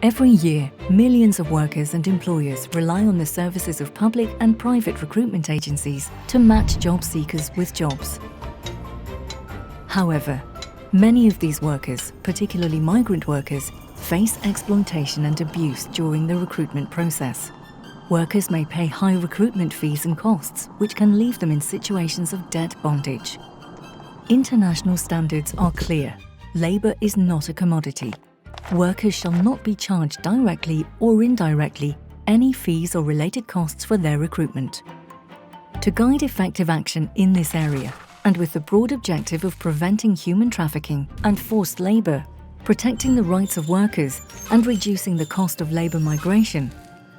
Every year, millions of workers and employers rely on the services of public and private recruitment agencies to match job seekers with jobs. However, many of these workers, particularly migrant workers, face exploitation and abuse during the recruitment process. Workers may pay high recruitment fees and costs, which can leave them in situations of debt bondage. International standards are clear. Labour is not a commodity. Workers shall not be charged directly or indirectly any fees or related costs for their recruitment. To guide effective action in this area, and with the broad objective of preventing human trafficking and forced labour, protecting the rights of workers and reducing the cost of labour migration,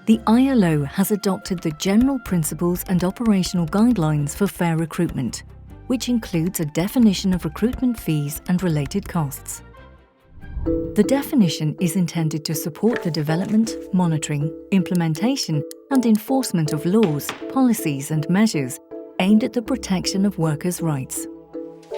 the ILO has adopted the General Principles and Operational Guidelines for Fair Recruitment, which includes a definition of recruitment fees and related costs. The definition is intended to support the development, monitoring, implementation and enforcement of laws, policies and measures aimed at the protection of workers' rights.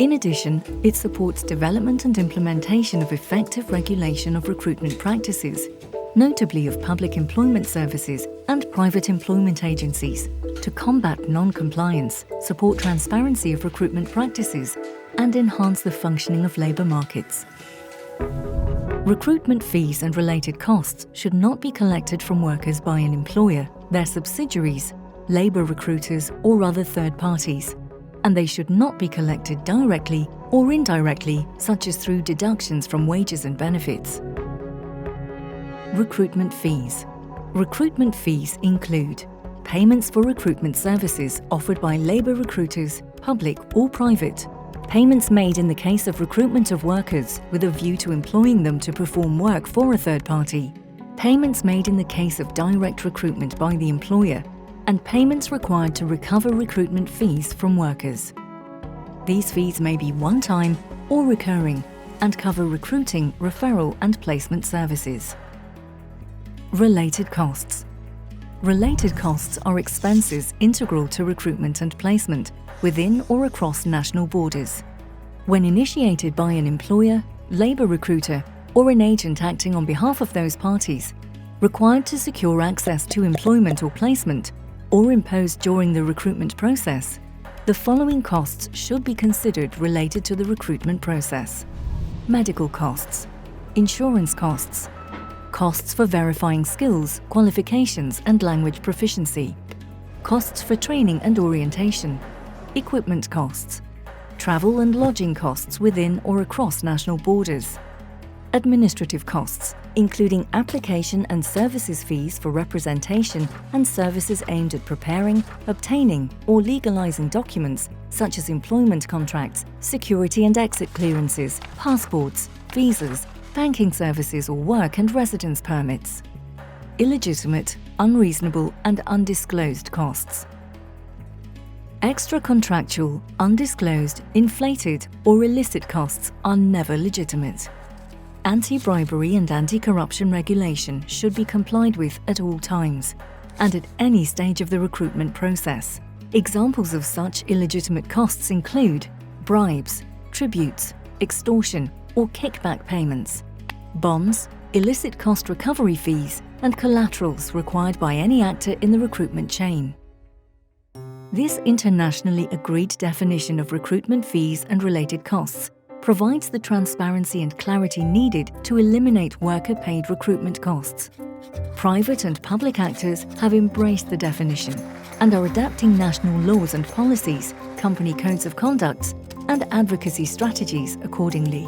In addition, it supports development and implementation of effective regulation of recruitment practices, notably of public employment services and private employment agencies, to combat non-compliance, support transparency of recruitment practices, and enhance the functioning of labour markets. Recruitment fees and related costs should not be collected from workers by an employer, their subsidiaries, labour recruiters or other third parties, and they should not be collected directly or indirectly, such as through deductions from wages and benefits. Recruitment fees. Recruitment fees include payments for recruitment services offered by labour recruiters, public or private, payments made in the case of recruitment of workers with a view to employing them to perform work for a third party, payments made in the case of direct recruitment by the employer, and payments required to recover recruitment fees from workers. These fees may be one-time or recurring and cover recruiting, referral and placement services. Related costs. Related costs are expenses integral to recruitment and placement within or across national borders. When initiated by an employer, labour recruiter, or an agent acting on behalf of those parties, required to secure access to employment or placement, or imposed during the recruitment process, the following costs should be considered related to the recruitment process: medical costs, insurance costs, costs for verifying skills, qualifications and language proficiency, costs for training and orientation, equipment costs, travel and lodging costs within or across national borders, administrative costs, including application and services fees for representation and services aimed at preparing, obtaining or legalizing documents such as employment contracts, security and exit clearances, passports, visas, banking services or work and residence permits. Illegitimate, unreasonable and undisclosed costs. Extra-contractual, undisclosed, inflated or illicit costs are never legitimate. Anti-bribery and anti-corruption regulation should be complied with at all times and at any stage of the recruitment process. Examples of such illegitimate costs include bribes, tributes, extortion or kickback payments, bonds, illicit cost recovery fees, and collaterals required by any actor in the recruitment chain. This internationally agreed definition of recruitment fees and related costs provides the transparency and clarity needed to eliminate worker-paid recruitment costs. Private and public actors have embraced the definition and are adapting national laws and policies, company codes of conduct, and advocacy strategies accordingly.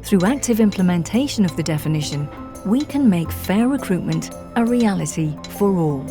Through active implementation of the definition, we can make fair recruitment a reality for all.